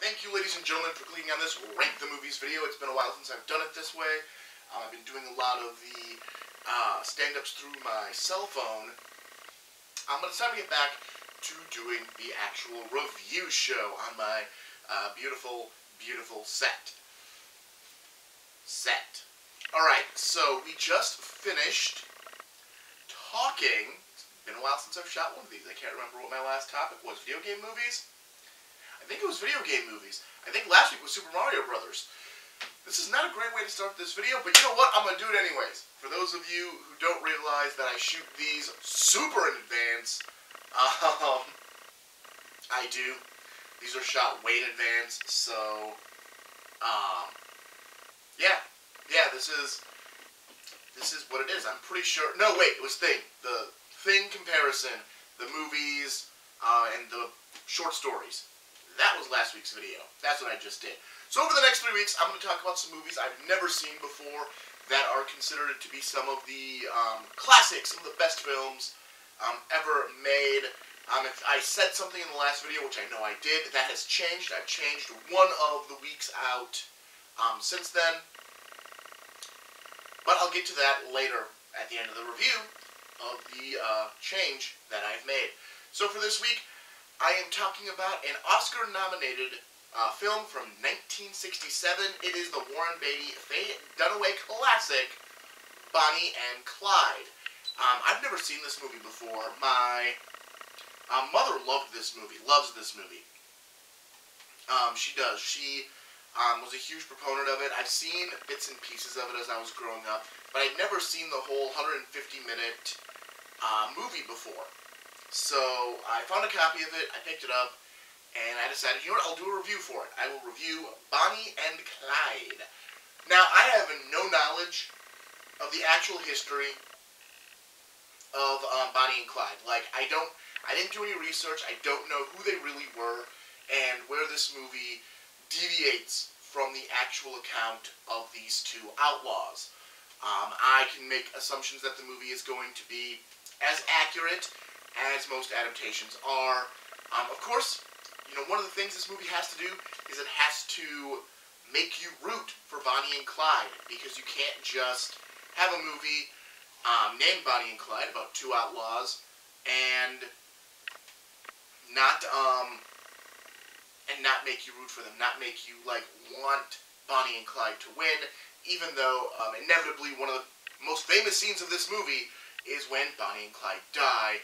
Thank you, ladies and gentlemen, for clicking on this Rank the Movies video. It's been a while since I've done it this way. I've been doing a lot of the stand-ups through my cell phone. But it's time to get back to doing the actual review show on my beautiful, beautiful set. Alright, so we just finished talking. It's been a while since I've shot one of these. I can't remember what my last topic was. Video game movies? I think it was video game movies. I think last week was Super Mario Brothers. This is not a great way to start this video, but you know what? I'm going to do it anyways. For those of you who don't realize that I shoot these super in advance, I do. These are shot way in advance, so, yeah, this is what it is. I'm pretty sure, no, wait, it was Thing. The Thing comparison, the movies, and the short stories. That was last week's video. That's what I just did. So over the next 3 weeks, I'm going to talk about some movies I've never seen before that are considered to be some of the classics, some of the best films ever made. If I said something in the last video, which I know I did, that has changed. I've changed one of the weeks out since then. But I'll get to that later at the end of the review of the change that I've made. So for this week, I am talking about an Oscar-nominated film from 1967. It is the Warren Beatty, Faye Dunaway classic, Bonnie and Clyde. I've never seen this movie before. My mother loved this movie, loves this movie. She does. She was a huge proponent of it. I've seen bits and pieces of it as I was growing up, but I'd never seen the whole 150-minute movie before. So I found a copy of it, I picked it up, and I decided, you know what, I'll do a review for it. I will review Bonnie and Clyde. Now, I have no knowledge of the actual history of Bonnie and Clyde. Like, I didn't do any research, I don't know who they really were, and where this movie deviates from the actual account of these two outlaws. I can make assumptions that the movie is going to be as accurate as most adaptations are. Of course, you know, one of the things this movie has to do is it has to make you root for Bonnie and Clyde, because you can't just have a movie named Bonnie and Clyde about two outlaws and not make you root for them, not make you like want Bonnie and Clyde to win, even though inevitably one of the most famous scenes of this movie is when Bonnie and Clyde die,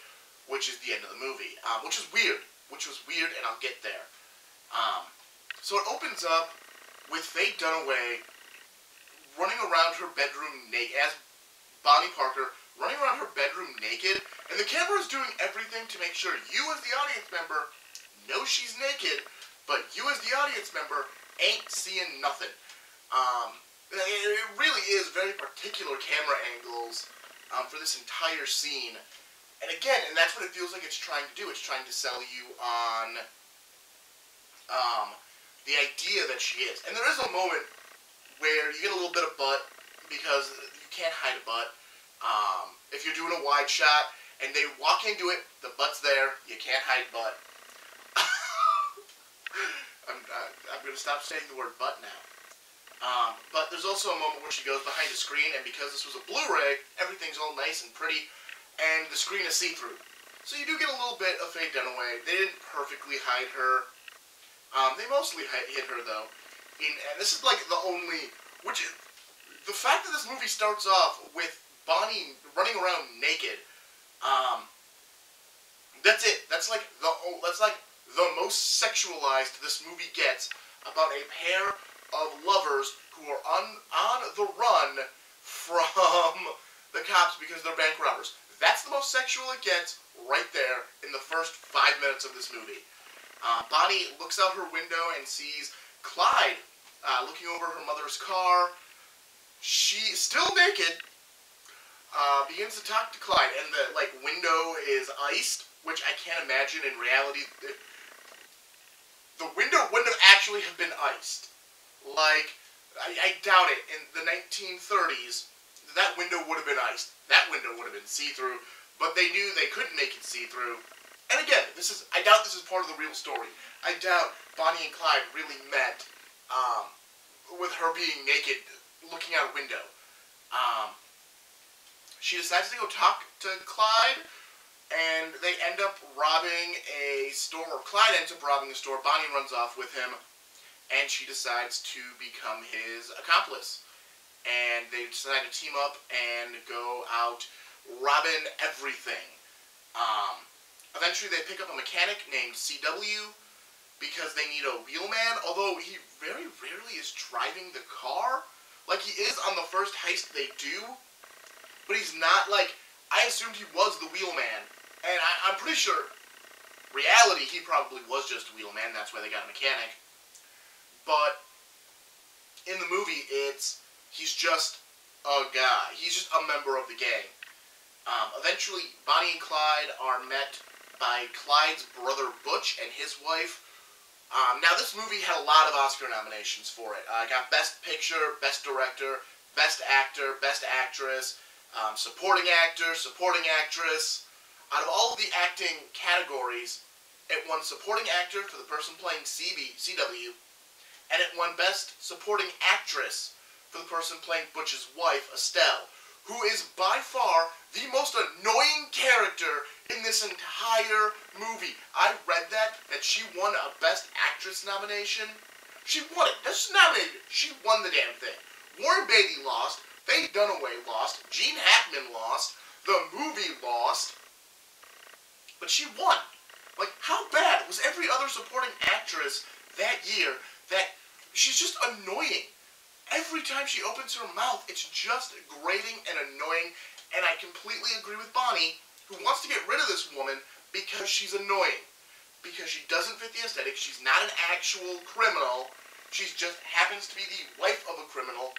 which is the end of the movie, which was weird, and I'll get there. So it opens up with Faye Dunaway running around her bedroom naked, as Bonnie Parker, running around her bedroom naked, and the camera is doing everything to make sure you as the audience member know she's naked, but you as the audience member ain't seeing nothing. It really is very particular camera angles for this entire scene. And again, and that's what it feels like it's trying to do. It's trying to sell you on the idea that she is. And there is a moment where you get a little bit of butt, because you can't hide a butt. If you're doing a wide shot and they walk into it, the butt's there, you can't hide butt. I'm going to stop saying the word butt now. But there's also a moment where she goes behind the screen, and because this was a Blu-ray, everything's all nice and pretty, and the screen is see-through. So you do get a little bit of Faye Dunaway. They didn't perfectly hide her. They mostly hid her, though. And this is like the only... the fact that this movie starts off with Bonnie running around naked, that's it. That's like the most sexualized this movie gets about a pair of lovers who are on the run from the cops because they're bank robbers. That's the most sexual it gets right there in the first 5 minutes of this movie. Bonnie looks out her window and sees Clyde looking over her mother's car. She, still naked, begins to talk to Clyde, and the window is iced, which I can't imagine in reality. The window wouldn't have actually have been iced. I doubt it. In the 1930s, that window would have been iced. That window would have been see-through, but they knew they couldn't make it see-through, And again, I doubt this is part of the real story. I doubt Bonnie and Clyde really met with her being naked, looking out a window. She decides to go talk to Clyde, and they end up robbing a store, or Clyde ends up robbing a store. Bonnie runs off with him, and she decides to become his accomplice. And they decide to team up and go out robbing everything. Eventually they pick up a mechanic named CW because they need a wheelman, although he very rarely is driving the car. Like, he is on the first heist they do, but he's not, like, I assumed he was the wheelman, and I'm pretty sure, reality, he probably was just a wheelman, that's why they got a mechanic. But in the movie, he's just a guy. He's just a member of the gang. Eventually, Bonnie and Clyde are met by Clyde's brother Butch and his wife. Now, this movie had a lot of Oscar nominations for it. Got Best Picture, Best Director, Best Actor, Best Actress, Supporting Actor, Supporting Actress. Out of all of the acting categories, it won Supporting Actor for the person playing CW, and it won Best Supporting Actress for the person playing Butch's wife, Estelle, who is by far the most annoying character in this entire movie. I read that she won a Best Actress nomination. She won it. That's nominated. She won the damn thing. Warren Beatty lost. Faye Dunaway lost. Gene Hackman lost. The movie lost. But she won. Like, how bad was every other supporting actress that year that she's just annoying? Every time she opens her mouth, it's just grating and annoying, and I completely agree with Bonnie, who wants to get rid of this woman because she's annoying. Because she doesn't fit the aesthetic, she's not an actual criminal, she just happens to be the wife of a criminal.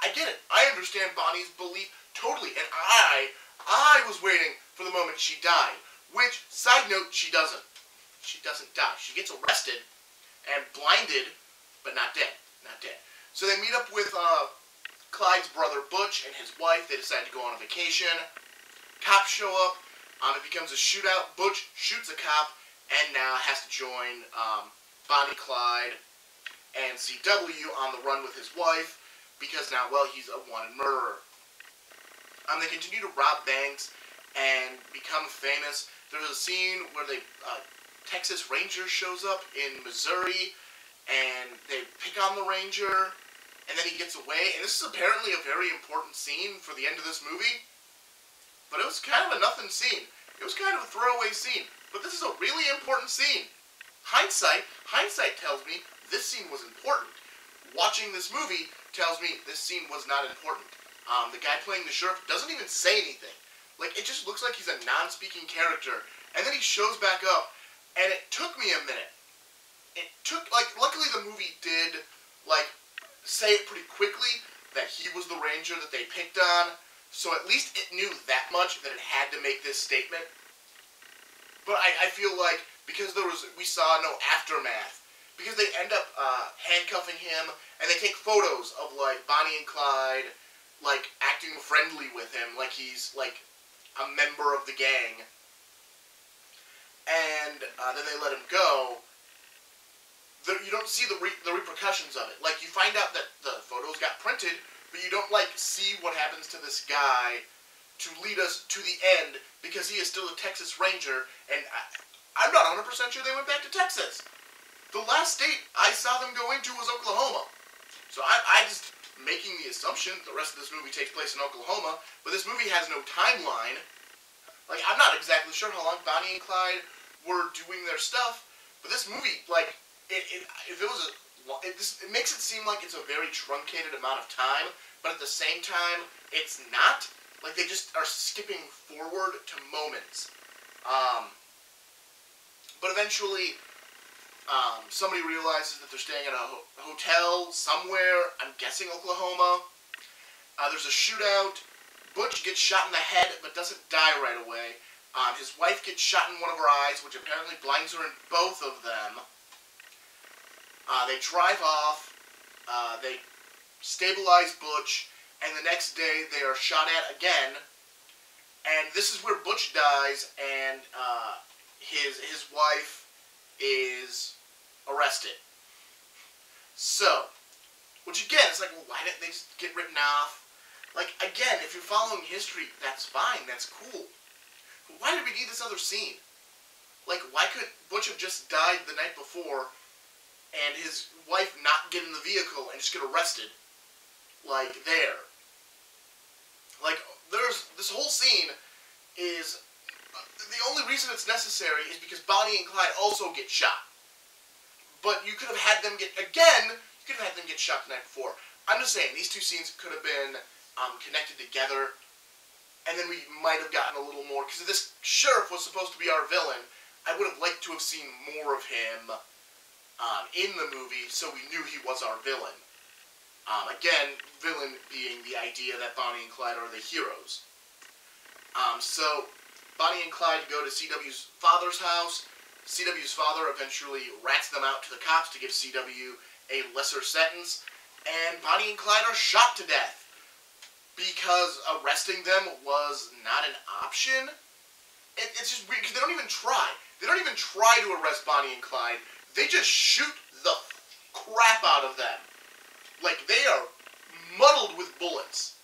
I get it. I understand Bonnie's belief totally, and I was waiting for the moment she died. Which, side note, she doesn't. She doesn't die. She gets arrested and blinded, but not dead. Not dead. So they meet up with Clyde's brother Butch and his wife. They decide to go on a vacation. Cops show up. It becomes a shootout. Butch shoots a cop and now has to join Bonnie, Clyde, and CW on the run with his wife because now, well, he's a wanted murderer. They continue to rob banks and become famous. There's a scene where Texas Ranger shows up in Missouri, and they pick on the ranger, and then he gets away. And this is apparently a very important scene for the end of this movie, but it was kind of a nothing scene. It was kind of a throwaway scene, but this is a really important scene. Hindsight tells me this scene was important. Watching this movie tells me this scene was not important. The guy playing the sheriff doesn't even say anything. Like, it just looks like he's a non-speaking character. And then he shows back up, and it took me a minute. It took, like, luckily the movie did, like, say it pretty quickly that he was the ranger that they picked on. So at least it knew that much that it had to make this statement. But I feel like, because we saw no aftermath, because they end up handcuffing him, and they take photos of, like, Bonnie and Clyde, like, acting friendly with him, like he's, like, a member of the gang, and then they let him go. You don't see the repercussions of it. Like, you find out that the photos got printed, but you don't, like, see what happens to this guy to lead us to the end, because he is still a Texas Ranger, and I'm not 100% sure they went back to Texas. The last state I saw them go into was Oklahoma. So I just making the assumption the rest of this movie takes place in Oklahoma, but this movie has no timeline. Like, I'm not exactly sure how long Bonnie and Clyde were doing their stuff, but this movie, like, it makes it seem like it's a very truncated amount of time, but at the same time, it's not. Like, they just are skipping forward to moments. But eventually, somebody realizes that they're staying at a hotel somewhere, I'm guessing Oklahoma. There's a shootout. Butch gets shot in the head, but doesn't die right away. His wife gets shot in one of her eyes, which apparently blinds her in both of them. They drive off. They stabilize Butch, and the next day they are shot at again. And this is where Butch dies, and his wife is arrested. So, which again, it's like, well, why didn't they just get written off? Like, again, if you're following history, that's fine, that's cool. But why did we need this other scene? Like, why could Butch have just died the night before and his wife not get in the vehicle and just get arrested? Like, there. Like, this whole scene is, the only reason it's necessary is because Bonnie and Clyde also get shot. But you could have had them get, again, you could have had them get shot the night before. I'm just saying, these two scenes could have been connected together, and then we might have gotten a little more, because this sheriff was supposed to be our villain. I would have liked to have seen more of him in the movie, so we knew he was our villain. Again, villain being the idea that Bonnie and Clyde are the heroes. So, Bonnie and Clyde go to CW's father's house. CW's father eventually rats them out to the cops to give CW a lesser sentence, and Bonnie and Clyde are shot to death because arresting them was not an option. It's just weird, because they don't even try. They don't even try to arrest Bonnie and Clyde. They just shoot the crap out of them. Like, they are muddled with bullets.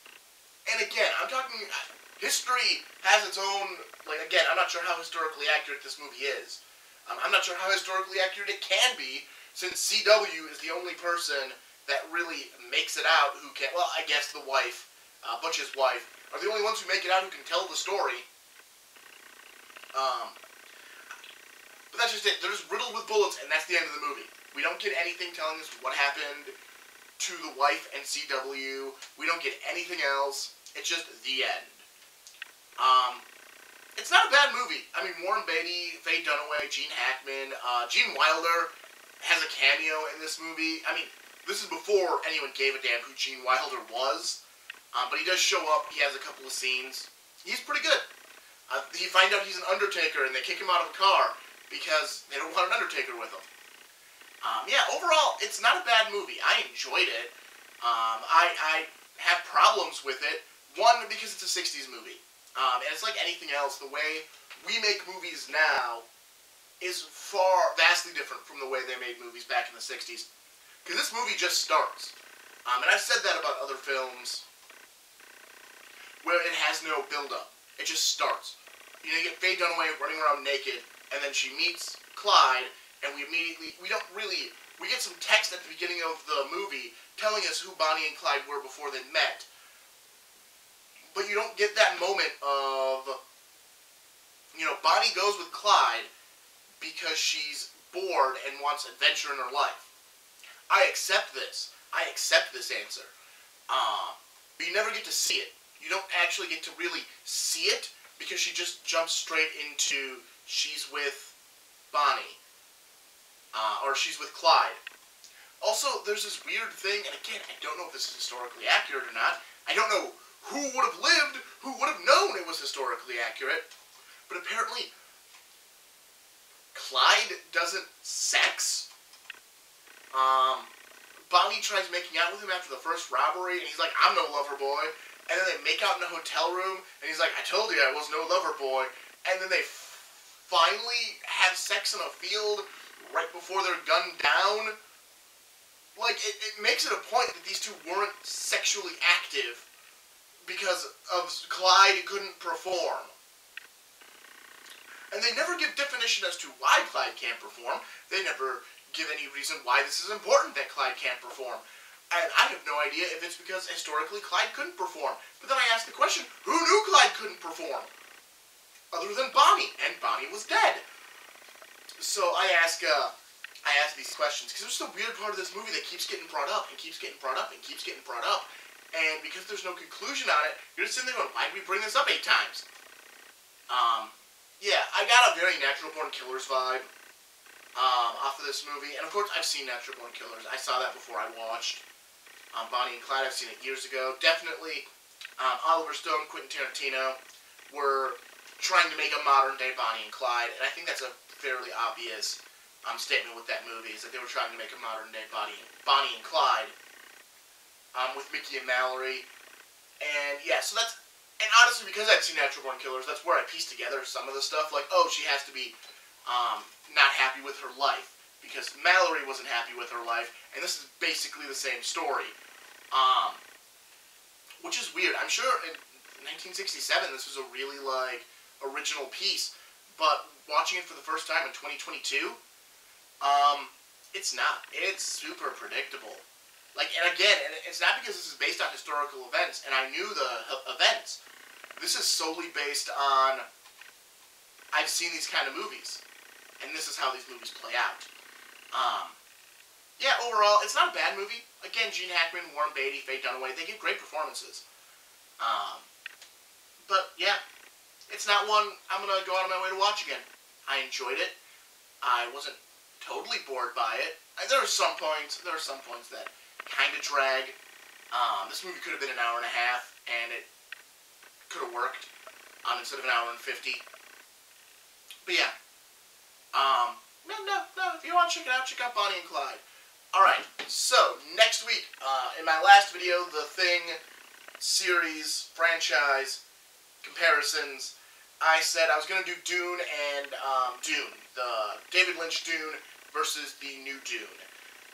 And again, I'm talking, history has its own, like, again, I'm not sure how historically accurate this movie is. I'm not sure how historically accurate it can be, since CW is the only person that really makes it out who can, well, I guess the wife, Butch's wife, are the only ones who make it out who can tell the story. But that's just it. They're just riddled with bullets, and that's the end of the movie. We don't get anything telling us what happened to the wife and CW. We don't get anything else. It's just the end. It's not a bad movie. I mean, Warren Beatty, Faye Dunaway, Gene Hackman, Gene Wilder has a cameo in this movie. I mean, this is before anyone gave a damn who Gene Wilder was. But he does show up. He has a couple of scenes. He's pretty good. You find out he's an Undertaker, and they kick him out of the car because they don't want an Undertaker with them. Yeah, overall, it's not a bad movie. I enjoyed it. I have problems with it. One, because it's a 60s movie. And it's like anything else, the way we make movies now is vastly different from the way they made movies back in the 60s. Because this movie just starts. And I've said that about other films where it has no build-up. It just starts. You know, you get Faye Dunaway running around naked, and then she meets Clyde, and we get some text at the beginning of the movie telling us who Bonnie and Clyde were before they met. But you don't get that moment of, you know, Bonnie goes with Clyde because she's bored and wants adventure in her life. I accept this. I accept this answer. But you never get to see it. You don't actually get to really see it because she just jumps straight into she's with Bonnie. Or she's with Clyde. Also, there's this weird thing, and again, I don't know if this is historically accurate or not. I don't know who would have lived, who would have known it was historically accurate. But apparently, Clyde doesn't sex. Bonnie tries making out with him after the first robbery, and he's like, I'm no lover boy. And then they make out in a hotel room, and he's like, I told you I was no lover boy. And then they finally have sex in a field right before they're gunned down. Like, it makes it a point that these two weren't sexually active because of Clyde couldn't perform. And they never give definition as to why Clyde can't perform. They never give any reason why this is important that Clyde can't perform. And I have no idea if it's because historically Clyde couldn't perform. But then I ask the question, who knew Clyde couldn't perform? Other than Bonnie, and Bonnie was dead. So I ask these questions, because there's a weird part of this movie that keeps getting brought up, and keeps getting brought up, and keeps getting brought up. And because there's no conclusion on it, you're just sitting there going, why did we bring this up 8 times? Yeah, I got a very Natural Born Killers vibe off of this movie. And of course, I've seen Natural Born Killers. I saw that before I watched Bonnie and Clyde. I've seen it years ago. Definitely Oliver Stone, Quentin Tarantino were trying to make a modern-day Bonnie and Clyde. And I think that's a fairly obvious statement with that movie, is that they were trying to make a modern-day Bonnie and Clyde with Mickey and Mallory. And yeah, so that's... And honestly, because I've seen Natural Born Killers, that's where I pieced together some of the stuff. Like, oh, she has to be not happy with her life, because Mallory wasn't happy with her life, and this is basically the same story. Which is weird. I'm sure in 1967 this was a really, like, original piece, but watching it for the first time in 2022, it's not. It's super predictable. Like, and again, and it's not because this is based on historical events, and I knew the events. This is solely based on, I've seen these kind of movies, and this is how these movies play out. Yeah, overall, it's not a bad movie. Again, Gene Hackman, Warren Beatty, Faye Dunaway, they give great performances. But, yeah, it's not one I'm going to go out of my way to watch again. I enjoyed it. I wasn't totally bored by it. There are some points that kind of drag. This movie could have been an hour and a half, and it could have worked instead of an hour and 50. But yeah, no, if you want to check out Bonnie and Clyde. Alright, so, next week, in my last video, the Thing series, franchise, comparisons, I said I was going to do Dune and Dune, the David Lynch Dune versus the new Dune.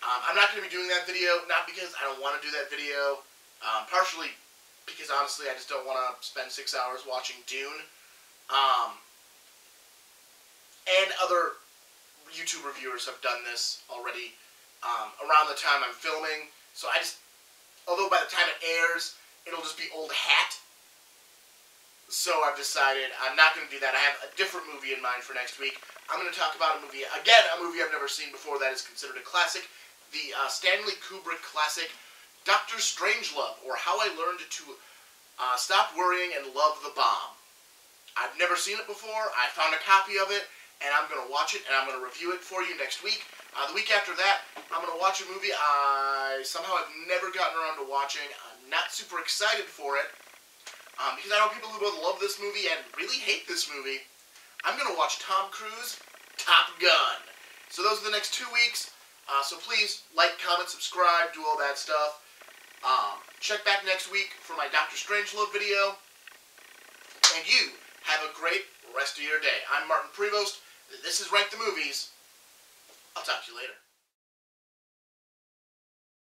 I'm not going to be doing that video, not because I don't want to do that video, partially because honestly I just don't want to spend 6 hours watching Dune, and other YouTube reviewers have done this already around the time I'm filming, so although by the time it airs, it'll just be old hat. So I've decided I'm not going to do that. I have a different movie in mind for next week. I'm going to talk about a movie I've never seen before that is considered a classic. The Stanley Kubrick classic, Dr. Strangelove, or How I Learned to Stop Worrying and Love the Bomb. I've never seen it before. I found a copy of it, and I'm going to watch it, and I'm going to review it for you next week. The week after that, I'm going to watch a movie I somehow have never gotten around to watching. I'm not super excited for it. Because I know people who both love this movie and really hate this movie. I'm going to watch Tom Cruise, Top Gun. So those are the next 2 weeks. So please, like, comment, subscribe, do all that stuff. Check back next week for my Dr. Strangelove video. And you have a great rest of your day. I'm Martin Prevost. This is Rank the Movies. I'll talk to you later.